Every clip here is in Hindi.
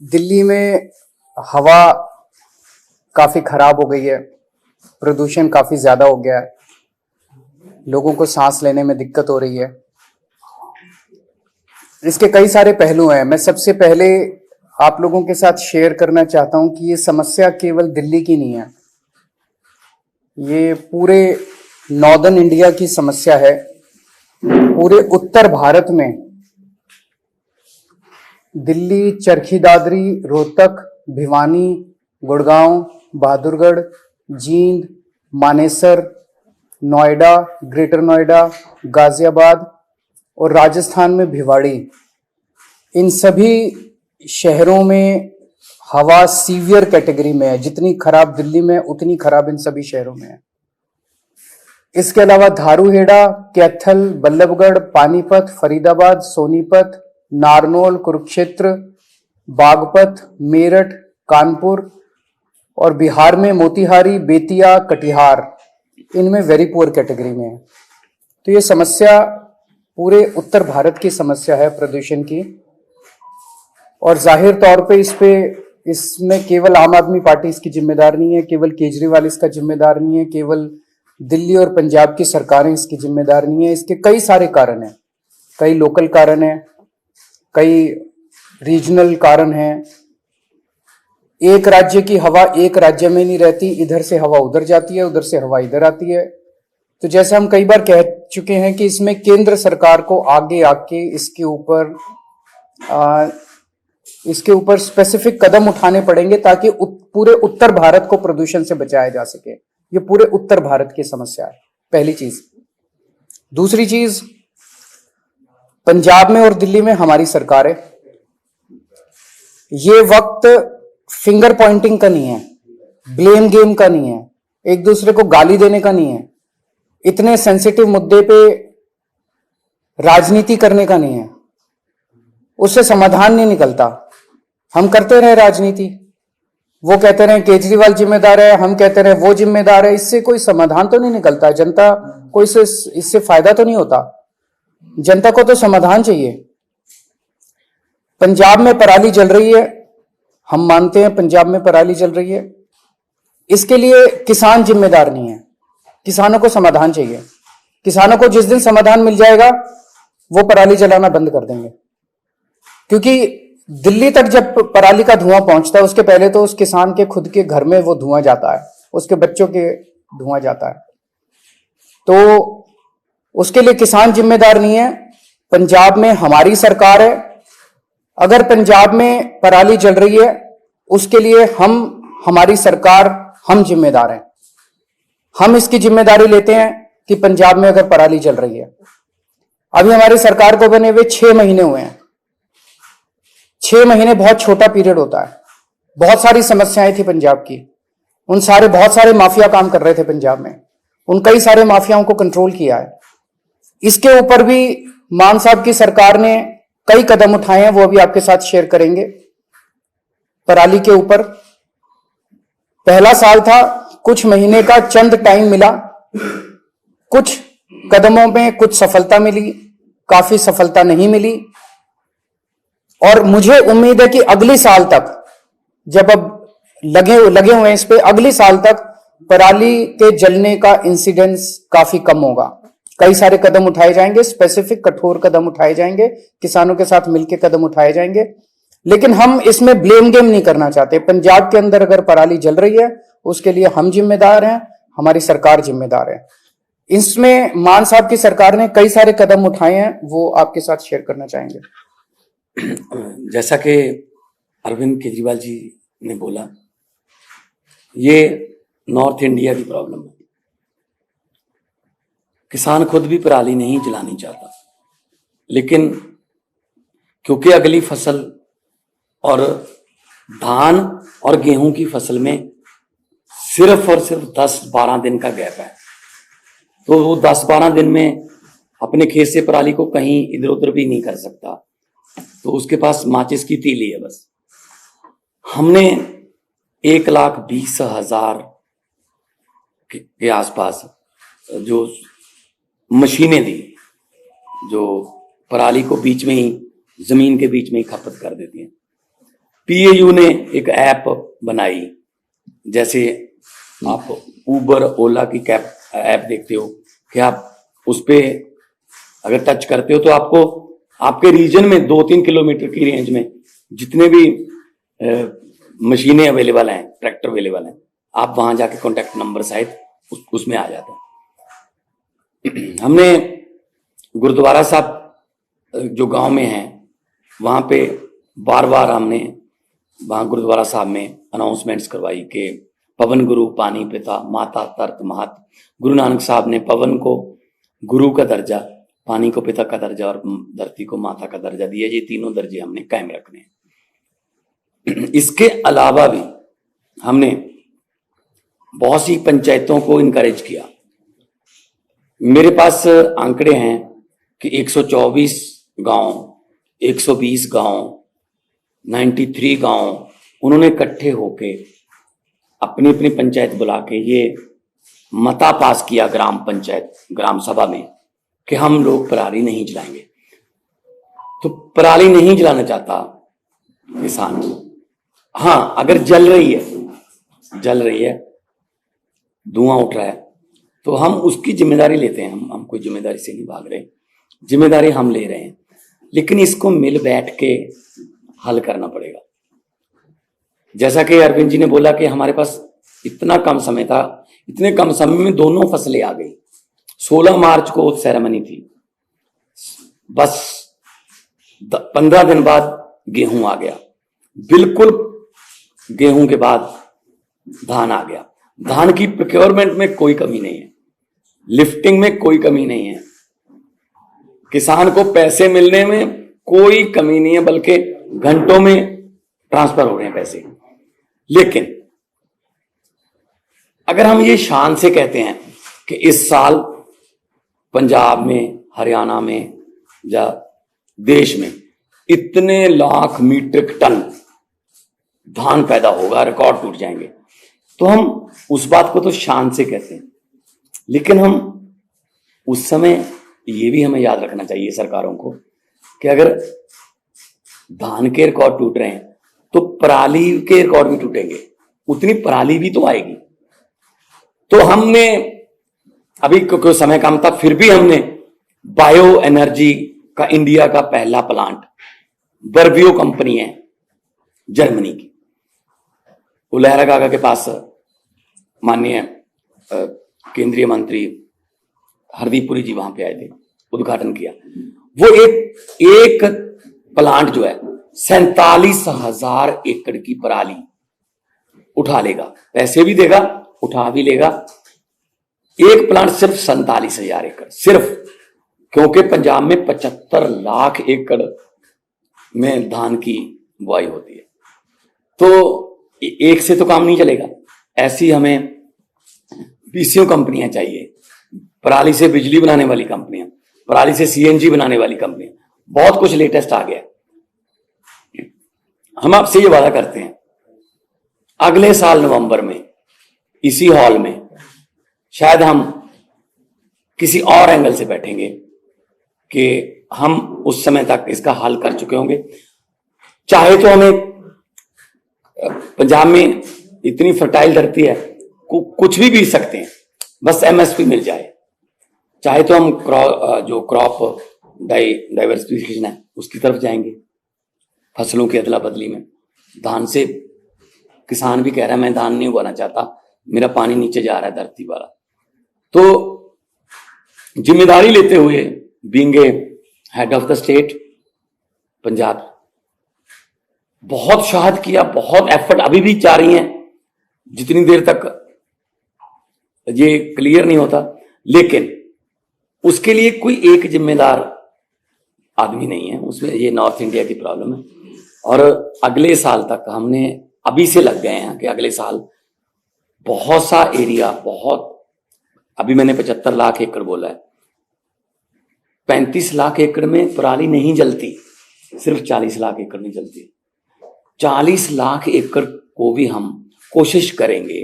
दिल्ली में हवा काफी खराब हो गई है। प्रदूषण काफी ज्यादा हो गया है। लोगों को सांस लेने में दिक्कत हो रही है। इसके कई सारे पहलू हैं। मैं सबसे पहले आप लोगों के साथ शेयर करना चाहता हूं कि ये समस्या केवल दिल्ली की नहीं है, ये पूरे नॉर्दर्न इंडिया की समस्या है। पूरे उत्तर भारत में दिल्ली, चरखी दादरी, रोहतक, भिवानी, गुड़गांव, बहादुरगढ़, जींद, मानेसर, नोएडा, ग्रेटर नोएडा, गाजियाबाद और राजस्थान में भिवाड़ी, इन सभी शहरों में हवा सीवियर कैटेगरी में है। जितनी खराब दिल्ली में उतनी खराब इन सभी शहरों में है। इसके अलावा धारूहेड़ा, कैथल, बल्लभगढ़, पानीपत, फरीदाबाद, सोनीपत, नारनौल, कुरुक्षेत्र, बागपत, मेरठ, कानपुर और बिहार में मोतिहारी, बेतिया, कटिहार, इनमें वेरी पुअर कैटेगरी में है। तो ये समस्या पूरे उत्तर भारत की समस्या है प्रदूषण की। और जाहिर तौर पे इसमें केवल आम आदमी पार्टी इसकी जिम्मेदार नहीं है, केवल केजरीवाल इसका जिम्मेदार नहीं है, केवल दिल्ली और पंजाब की सरकारें इसकी जिम्मेदार नहीं है। इसके कई सारे कारण हैं, कई लोकल कारण हैं, कई रीजनल कारण हैं। एक राज्य की हवा एक राज्य में नहीं रहती, इधर से हवा उधर जाती है, उधर से हवा इधर आती है। तो जैसे हम कई बार कह चुके हैं कि इसमें केंद्र सरकार को आगे आके इसके ऊपर स्पेसिफिक कदम उठाने पड़ेंगे ताकि पूरे उत्तर भारत को प्रदूषण से बचाया जा सके। ये पूरे उत्तर भारत की समस्या है, पहली चीज। दूसरी चीज, पंजाब में और दिल्ली में हमारी सरकार है। ये वक्त फिंगर पॉइंटिंग का नहीं है, ब्लेम गेम का नहीं है, एक दूसरे को गाली देने का नहीं है, इतने सेंसिटिव मुद्दे पे राजनीति करने का नहीं है। उससे समाधान नहीं निकलता। हम करते रहे राजनीति, वो कहते रहे केजरीवाल जिम्मेदार है, हम कहते रहे वो जिम्मेदार है, इससे कोई समाधान तो नहीं निकलता। जनता को इससे फायदा तो नहीं होता। जनता को तो समाधान चाहिए। पंजाब में पराली जल रही है, हम मानते हैं पंजाब में पराली जल रही है, इसके लिए किसान जिम्मेदार नहीं है। किसानों को समाधान चाहिए। किसानों को जिस दिन समाधान मिल जाएगा वो पराली जलाना बंद कर देंगे। क्योंकि दिल्ली तक जब पराली का धुआं पहुंचता है, उसके पहले तो उस किसान के खुद के घर में वो धुआं जाता है, उसके बच्चों के धुआं जाता है। तो उसके लिए किसान जिम्मेदार नहीं है। पंजाब में हमारी सरकार है। अगर पंजाब में पराली जल रही है उसके लिए हमारी सरकार, हम जिम्मेदार हैं। हम इसकी जिम्मेदारी लेते हैं कि पंजाब में अगर पराली जल रही है, अभी हमारी सरकार को बने हुए 6 महीने हुए हैं। 6 महीने बहुत छोटा पीरियड होता है। बहुत सारी समस्याएं थी पंजाब की। बहुत सारे माफिया काम कर रहे थे पंजाब में। उन कई सारे माफियाओं को कंट्रोल किया है। इसके ऊपर भी मान साहब की सरकार ने कई कदम उठाए हैं, वो अभी आपके साथ शेयर करेंगे। पराली के ऊपर पहला साल था, कुछ महीने का चंद टाइम मिला, कुछ कदमों में कुछ सफलता मिली, काफी सफलता नहीं मिली। और मुझे उम्मीद है कि अगले साल तक, जब अब लगे हुए हैं इस पे, अगले साल तक पराली के जलने का इंसिडेंस काफी कम होगा। कई सारे कदम उठाए जाएंगे, स्पेसिफिक कठोर कदम उठाए जाएंगे, किसानों के साथ मिलकर कदम उठाए जाएंगे। लेकिन हम इसमें ब्लेम गेम नहीं करना चाहते। पंजाब के अंदर अगर पराली जल रही है उसके लिए हम जिम्मेदार हैं, हमारी सरकार जिम्मेदार है। इसमें मान साहब की सरकार ने कई सारे कदम उठाए हैं, वो आपके साथ शेयर करना चाहेंगे। जैसा कि अरविंद केजरीवाल जी ने बोला, ये नॉर्थ इंडिया की प्रॉब्लम है। किसान खुद भी पराली नहीं जलानी चाहता, लेकिन क्योंकि अगली फसल और धान और गेहूं की फसल में सिर्फ और सिर्फ 10-12 दिन का गैप है, तो वो 10-12 दिन में अपने खेत से पराली को कहीं इधर उधर भी नहीं कर सकता। तो उसके पास माचिस की तीली है बस। हमने 1,20,000 के आसपास जो मशीनें दी, जो पराली को बीच में ही, जमीन के बीच में ही खपत कर देती हैं। पीएयू ने एक ऐप बनाई, जैसे आप उबर ओला की कैब ऐप देखते हो कि आप उस पे अगर टच करते हो तो आपको आपके रीजन में 2-3 किलोमीटर की रेंज में जितने भी मशीनें अवेलेबल हैं, ट्रैक्टर अवेलेबल हैं, आप वहां जाके कॉन्टैक्ट नंबर सहित उसमें आ जाते हैं। हमने गुरुद्वारा साहब जो गांव में है वहां पे बार बार हमने वहां गुरुद्वारा साहब में अनाउंसमेंट्स करवाई कि पवन गुरु पानी पिता माता तरत महत। गुरु नानक साहब ने पवन को गुरु का दर्जा, पानी को पिता का दर्जा और धरती को माता का दर्जा दिया। ये तीनों दर्जे हमने कायम रखने हैं। इसके अलावा भी हमने बहुत सी पंचायतों को इनकरेज किया। मेरे पास आंकड़े हैं कि 124 गांव, 120 गांव, 93 गांव उन्होंने इकट्ठे होके अपनी अपनी पंचायत बुला के ये मता पास किया ग्राम पंचायत ग्राम सभा में कि हम लोग पराली नहीं जलाएंगे। तो पराली नहीं जलाना चाहता किसान, हाँ अगर जल रही है धुआं उठ रहा है तो हम उसकी जिम्मेदारी लेते हैं। हम कोई जिम्मेदारी से नहीं भाग रहे, जिम्मेदारी हम ले रहे हैं, लेकिन इसको मिल बैठ के हल करना पड़ेगा। जैसा कि अरविंद जी ने बोला कि हमारे पास इतना कम समय था, इतने कम समय में दोनों फसलें आ गई। 16 मार्च को सेरेमनी थी, बस 15 दिन बाद गेहूं आ गया, बिल्कुल गेहूं के बाद धान आ गया। धान की प्रोक्योरमेंट में कोई कमी नहीं है, लिफ्टिंग में कोई कमी नहीं है, किसान को पैसे मिलने में कोई कमी नहीं है, बल्कि घंटों में ट्रांसफर हो रहे हैं पैसे। लेकिन अगर हम ये शान से कहते हैं कि इस साल पंजाब में, हरियाणा में या देश में इतने लाख मीट्रिक टन धान पैदा होगा, रिकॉर्ड टूट जाएंगे, तो हम उस बात को तो शान से कहते हैं। लेकिन हम उस समय ये भी हमें याद रखना चाहिए सरकारों को कि अगर धान के रिकॉर्ड टूट रहे हैं तो पराली के रिकॉर्ड भी टूटेंगे, उतनी पराली भी तो आएगी। तो हमने अभी क्योंकि समय कम था, फिर भी हमने बायो एनर्जी का इंडिया का पहला प्लांट, बर्बियो कंपनी है जर्मनी की, उलहरा काका के पास माननीय केंद्रीय मंत्री हरदीप पुरी जी वहां पे आए थे, उद्घाटन किया। वो एक प्लांट जो है 47,000 एकड़ की पराली उठा लेगा, पैसे भी देगा, उठा भी लेगा। एक प्लांट सिर्फ 47,000 एकड़, सिर्फ क्योंकि पंजाब में 75 लाख एकड़ में धान की बुआई होती है। तो एक से तो काम नहीं चलेगा, ऐसी हमें पीसीओ कंपनियां चाहिए, पराली से बिजली बनाने वाली कंपनियां, पराली से सीएनजी बनाने वाली कंपनियां, बहुत कुछ लेटेस्ट आ गया। हम आपसे ये वादा करते हैं अगले साल नवंबर में इसी हॉल में शायद हम किसी और एंगल से बैठेंगे कि हम उस समय तक इसका हल कर चुके होंगे। चाहे तो हमें पंजाब में इतनी फर्टाइल धरती है, कुछ भी बीज सकते हैं, बस एमएसपी मिल जाए। चाहे तो हम जो क्रॉप डाइवर्सिफिकेशन है उसकी तरफ जाएंगे, फसलों की अदला बदली में। धान से किसान भी कह रहा है मैं धान नहीं उगाना चाहता, मेरा पानी नीचे जा रहा है धरती वाला। तो जिम्मेदारी लेते हुए being a head of the state Punjab, बहुत शहाद किया, बहुत एफर्ट अभी भी जारी हैं, जितनी देर तक ये क्लियर नहीं होता। लेकिन उसके लिए कोई एक जिम्मेदार आदमी नहीं है, उसमें ये नॉर्थ इंडिया की प्रॉब्लम है। और अगले साल तक हमने अभी से लग गए हैं कि अगले साल बहुत सा एरिया, बहुत, अभी मैंने 75 लाख एकड़ बोला है, 35 लाख एकड़ में पराली नहीं जलती, सिर्फ 40 लाख एकड़ में जलती। 40 लाख एकड़ को भी हम कोशिश करेंगे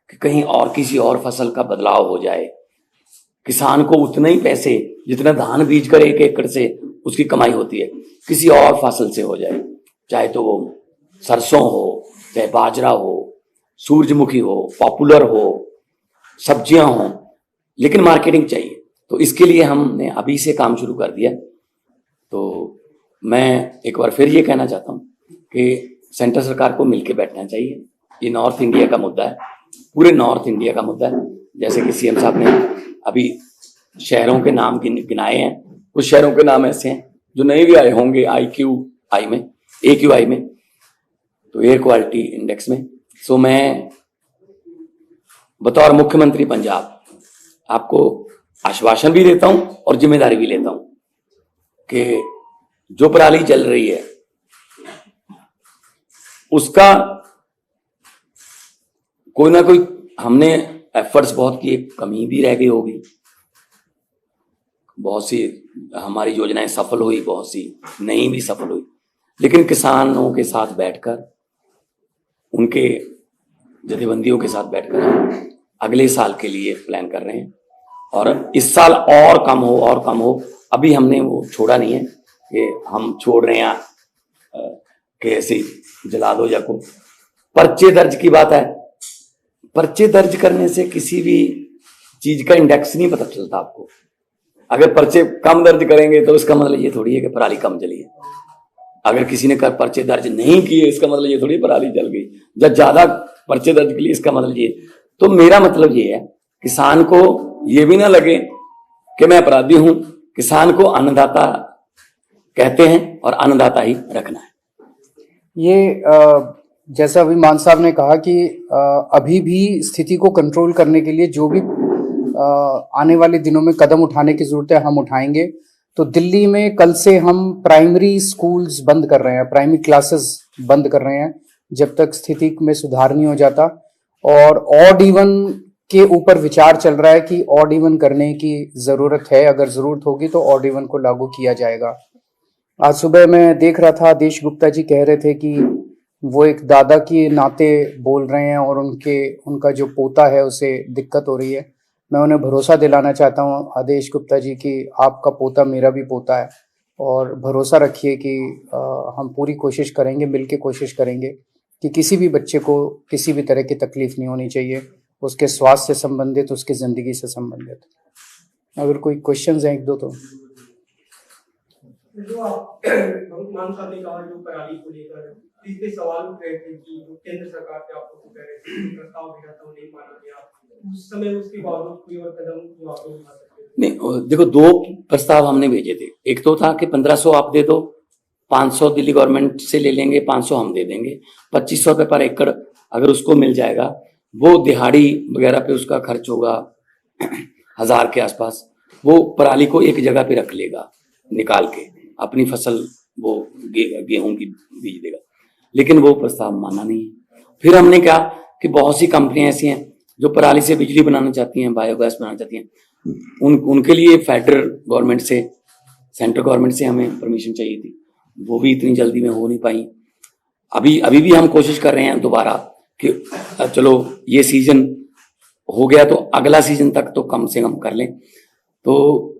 कि कहीं और किसी और फसल का बदलाव हो जाए, किसान को उतना ही पैसे जितना धान बीज कर 1 एकड़ से उसकी कमाई होती है किसी और फसल से हो जाए, चाहे तो वो सरसों हो, चाहे बाजरा हो, सूरजमुखी हो, पॉपुलर हो, सब्जियां हो, लेकिन मार्केटिंग चाहिए। तो इसके लिए हमने अभी से काम शुरू कर दिया। तो मैं एक बार फिर ये कहना चाहता हूँ कि सेंट्रल सरकार को मिलकर बैठना चाहिए। ये नॉर्थ इंडिया का मुद्दा है, पूरे नॉर्थ इंडिया का मुद्दा है। जैसे कि सीएम साहब ने अभी शहरों के नाम गिनाए हैं, कुछ शहरों के नाम ऐसे हैं जो नए भी आए होंगे AQI में, तो एयर क्वालिटी इंडेक्स में। सो मैं बतौर मुख्यमंत्री पंजाब आपको आश्वासन भी देता हूं और जिम्मेदारी भी लेता हूं कि जो पराली जल रही है उसका कोई ना कोई हमने एफर्ट्स बहुत किए, कमी भी रह गई होगी, बहुत सी हमारी योजनाएं सफल हुई, बहुत सी नहीं भी सफल हुई, लेकिन किसानों के साथ बैठकर, उनके जथेबंदियों के साथ बैठकर हम अगले साल के लिए प्लान कर रहे हैं। और इस साल और कम हो। अभी हमने वो छोड़ा नहीं है कि हम छोड़ रहे हैं कि ऐसे जला दो या को। पर्चे दर्ज की बात है, पर्चे दर्ज करने से किसी भी चीज का इंडेक्स नहीं पता चलता आपको। अगर पर्चे कम दर्ज करेंगे तो इसका मतलब ये थोड़ी है कि पराली कम जली है। अगर किसी ने पर्चे दर्ज नहीं किए इसका मतलब ये थोड़ी पराली जल गई। जब ज्यादा पर्चे दर्ज के लिए इसका मतलब ये। तो मेरा मतलब ये है, किसान को ये भी ना लगे कि मैं अपराधी हूं। किसान को अन्नदाता कहते हैं और अन्नदाता ही रखना है। ये जैसा अभी मान साहब ने कहा कि अभी भी स्थिति को कंट्रोल करने के लिए जो भी आने वाले दिनों में कदम उठाने की जरूरत है हम उठाएंगे। तो दिल्ली में कल से हम प्राइमरी स्कूल्स बंद कर रहे हैं, प्राइमरी क्लासेस बंद कर रहे हैं जब तक स्थिति में सुधार नहीं हो जाता। और ऑड इवन के ऊपर विचार चल रहा है कि ऑड इवन करने की जरूरत है, अगर जरूरत होगी तो ऑड इवन को लागू किया जाएगा। आज सुबह मैं देख रहा था, आदेश गुप्ता जी कह रहे थे कि वो एक दादा के नाते बोल रहे हैं और उनका जो पोता है उसे दिक्कत हो रही है। मैं उन्हें भरोसा दिलाना चाहता हूं आदेश गुप्ता जी कि आपका पोता मेरा भी पोता है, और भरोसा रखिए कि हम पूरी कोशिश करेंगे, मिलके कोशिश करेंगे कि किसी भी बच्चे को किसी भी तरह की तकलीफ नहीं होनी चाहिए, उसके स्वास्थ्य से संबंधित, उसकी ज़िंदगी से संबंधित। अगर कोई क्वेश्चंस हैं एक दो तो। जो आप मान साहब ने कहा जो पराली को लेकर इस पे सवाल उठ रहे थे कि जो केंद्र सरकार से आप लोग कह रहे थे प्रस्ताव भेजा था वो नहीं माना गया, उस समय उसके बावजूद कोई और कदम जो आप लोग उठा सकते थे? नहीं, देखो, दो प्रस्ताव हमने भेजे थे। एक तो था कि 1500 आप दे दो, 500 दिल्ली गवर्नमेंट से ले लेंगे, 500 हम दे देंगे, 2500 रुपये पर एकड़ अगर उसको मिल जाएगा, वो दिहाड़ी वगैरह पे उसका खर्च होगा 1000 के आसपास, वो पराली को एक जगह पे रख लेगा, निकाल के अपनी फसल वो गेहूं की बीज देगा। लेकिन वो प्रस्ताव माना नहीं। फिर हमने कहा कि बहुत सी कंपनियां ऐसी हैं जो पराली से बिजली बनाना चाहती हैं, बायोगैस बनाना चाहती हैं, उनके लिए फेडरल गवर्नमेंट से, सेंट्रल गवर्नमेंट से हमें परमिशन चाहिए थी, वो भी इतनी जल्दी में हो नहीं पाई। अभी भी हम कोशिश कर रहे हैं दोबारा कि चलो ये सीजन हो गया तो अगला सीजन तक तो कम से कम कर लें। तो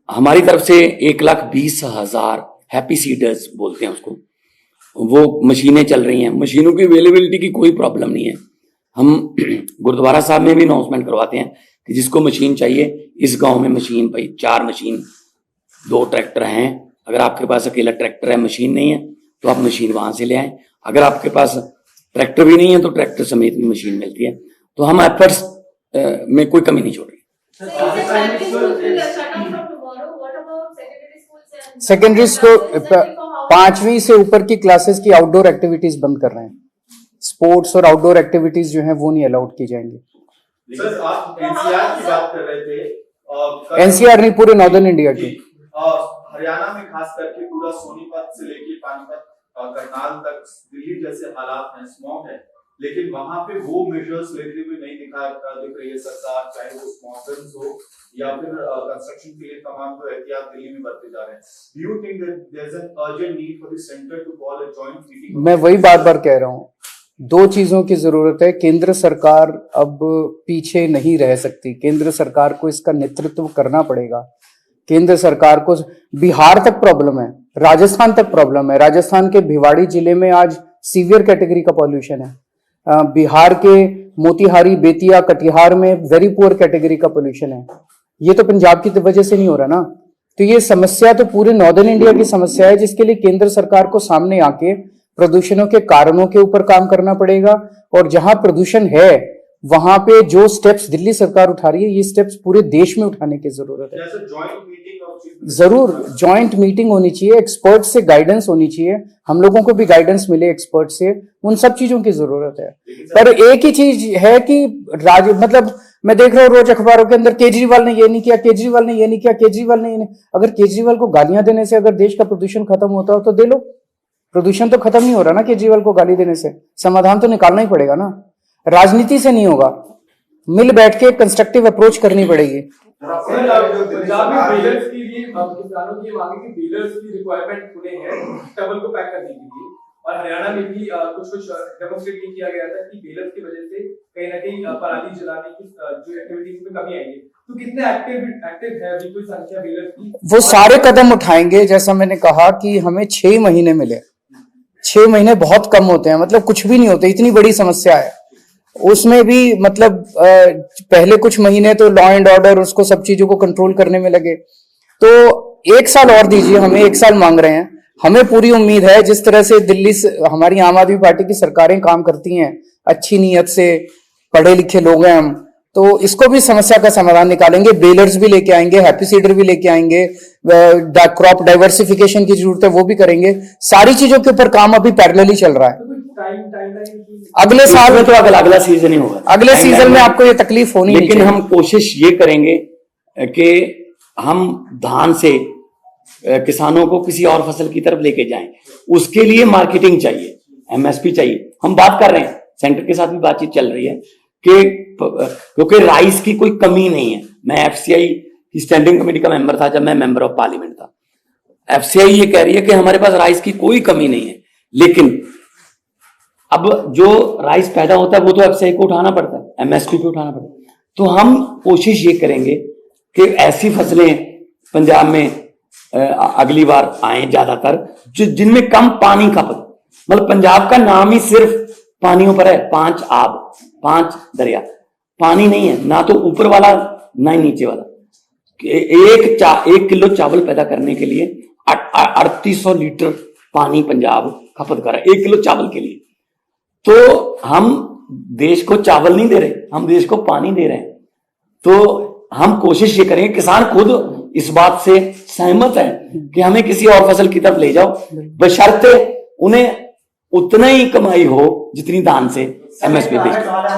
हमारी तरफ से 1,20,000 हैप्पी सीडर्स बोलते हैं उसको, वो मशीनें चल रही हैं। मशीनों की अवेलेबिलिटी की कोई प्रॉब्लम नहीं है। हम गुरुद्वारा साहब में भी अनाउंसमेंट करवाते हैं कि जिसको मशीन चाहिए, इस गांव में मशीन, भाई 4 मशीन, 2 ट्रैक्टर हैं। अगर आपके पास अकेला ट्रैक्टर है, मशीन नहीं है, तो आप मशीन वहां से ले आए। अगर आपके पास ट्रैक्टर भी नहीं है तो ट्रैक्टर समेत भी मशीन मिलती है। तो हम एफर्ट्स में कोई कमी नहीं छोड़ रही। सेकेंडरी स्कूल 5वीं से ऊपर की क्लासेस की आउटडोर एक्टिविटीज बंद कर रहे हैं। स्पोर्ट्स और आउटडोर एक्टिविटीज जो हैं वो नहीं अलाउड की जाएंगी। सर, आप एनसीआर की बात कर रहे थे। एनसीआर नहीं, पूरे नॉर्दर्न इंडिया की। हरियाणा में खास करके पूरा सोनीपत से लेके पानीपत, करनाल तक दिल्ली जैसे हालात हैं, स्मॉग है, लेकिन वहां पे वो मेजर्स लेते हुए नहीं दिख रही है सरकार, चाहे वो स्मॉगन्स हो या फिर कंस्ट्रक्शन के लिए तमाम जो एहतियात दिल्ली में बरते जा रहे हैं। Do you think that there is an urgent need for the centre to call a joint meeting? मैं वही बार-बार कह रहा हूँ, 2 चीजों की जरूरत है। केंद्र सरकार अब पीछे नहीं रह सकती, केंद्र सरकार को इसका नेतृत्व करना पड़ेगा। केंद्र सरकार को बिहार तक प्रॉब्लम है, राजस्थान तक प्रॉब्लम है। राजस्थान के भिवाड़ी जिले में आज सीवियर कैटेगरी का पॉल्यूशन है। बिहार के मोतिहारी, बेतिया, कटिहार में वेरी पुअर कैटेगरी का पॉल्यूशन है। ये तो पंजाब की वजह से नहीं हो रहा ना। तो ये समस्या तो पूरे नॉर्दर्न इंडिया की समस्या है, जिसके लिए केंद्र सरकार को सामने आके प्रदूषणों के कारणों के ऊपर काम करना पड़ेगा, और जहां प्रदूषण है वहां पे जो स्टेप्स दिल्ली सरकार उठा रही है, ये स्टेप्स पूरे देश में उठाने की जरूरत है। जैसे जॉइंट मीटिंग ऑफ चीफ जरूर जॉइंट मीटिंग होनी चाहिए, एक्सपर्ट से गाइडेंस होनी चाहिए, हम लोगों को भी गाइडेंस मिले एक्सपर्ट से, उन सब चीजों की जरूरत है। पर एक ही चीज है कि मतलब मैं देख रहा हूँ रोज अखबारों के अंदर, केजरीवाल ने ये नहीं किया, केजरीवाल ने ये नहीं किया, केजरीवाल ने ये नहीं। अगर केजरीवाल को गालियां देने से अगर देश का प्रदूषण खत्म होता हो तो दे लो। प्रदूषण तो खत्म नहीं हो रहा ना केजरीवाल को गाली देने से, समाधान तो निकालना ही पड़ेगा ना। राजनीति से नहीं होगा, मिल बैठ के कंस्ट्रक्टिव अप्रोच करनी पड़ेगी। पंजाब में बेलर्स के लिए किसानों की मांग है कि बेलर्स की रिक्वायरमेंट पूरे हैं स्टबल को पैक करने के लिए, और हरियाणा में भी कुछ डेमोन्स्ट्रेट किया गया था कि बेलर्स की वजह से कहीं ना कहीं पराली जलाने की जो एक्टिविटीज में कमी आई है। तो कितने एक्टिव है अभी कोई संख्या बेलर्स की? वो सारे कदम उठाएंगे, जैसा मैंने कहा कि हमें 6 महीने मिले। 6 महीने बहुत कम होते हैं, मतलब कुछ भी नहीं होते, इतनी बड़ी समस्या है। उसमें भी मतलब पहले कुछ महीने तो लॉ एंड ऑर्डर उसको सब चीजों को कंट्रोल करने में लगे, तो 1 साल और दीजिए हमें, 1 साल मांग रहे हैं। हमें पूरी उम्मीद है जिस तरह से दिल्ली से हमारी आम आदमी पार्टी की सरकारें काम करती हैं, अच्छी नीयत से, पढ़े लिखे लोग हैं हम, तो इसको भी समस्या का समाधान निकालेंगे। बेलर्स भी लेके आएंगे, हैप्पी सीडर भी लेके आएंगे, क्रॉप डाइवर्सिफिकेशन की जरूरत है वो भी करेंगे। सारी चीजों के ऊपर काम अभी पैरेलली चल रहा है। अगले साल में तो अगला सीजन ही होगा, अगले सीजन में आपको ये तकलीफ होनी, लेकिन हम कोशिश ये करेंगे कि हम धान से किसानों को किसी और फसल की तरफ लेके जाएं। उसके लिए मार्केटिंग चाहिए, एमएसपी चाहिए। हम बात कर रहे हैं, सेंटर के साथ भी बातचीत चल रही है कि क्योंकि राइस की कोई कमी नहीं है। मैं एफसीआई की स्टैंडिंग कमेटी का मेंबर था जब मैं मेंबर ऑफ पार्लियामेंट था। एफसीआई ये कह रही है कि हमारे पास राइस की कोई कमी नहीं है, लेकिन अब जो राइस पैदा होता है वो तो एफसीआई को उठाना पड़ता है, एमएसपी को उठाना पड़ता है। तो हम कोशिश ये करेंगे कि ऐसी फसलें पंजाब में अगली बार आए ज्यादातर जिनमें कम पानी खपत। मतलब पंजाब का नाम ही सिर्फ पानियों पर है, 5 आब, 5 दरिया, पानी नहीं है, ना तो ऊपर वाला ना ही नीचे वाला। 1 किलो चावल पैदा करने के लिए 3800 लीटर पानी पंजाब खपत कर रहा है 1 किलो चावल के लिए। तो हम देश को चावल नहीं दे रहे, हम देश को पानी दे रहे हैं। तो हम कोशिश ये करेंगे, किसान खुद इस बात से सहमत है कि हमें किसी और फसल की तरफ ले जाओ, बशर्ते उन्हें उतना ही कमाई हो जितनी धान से एमएसपी बेचते हैं।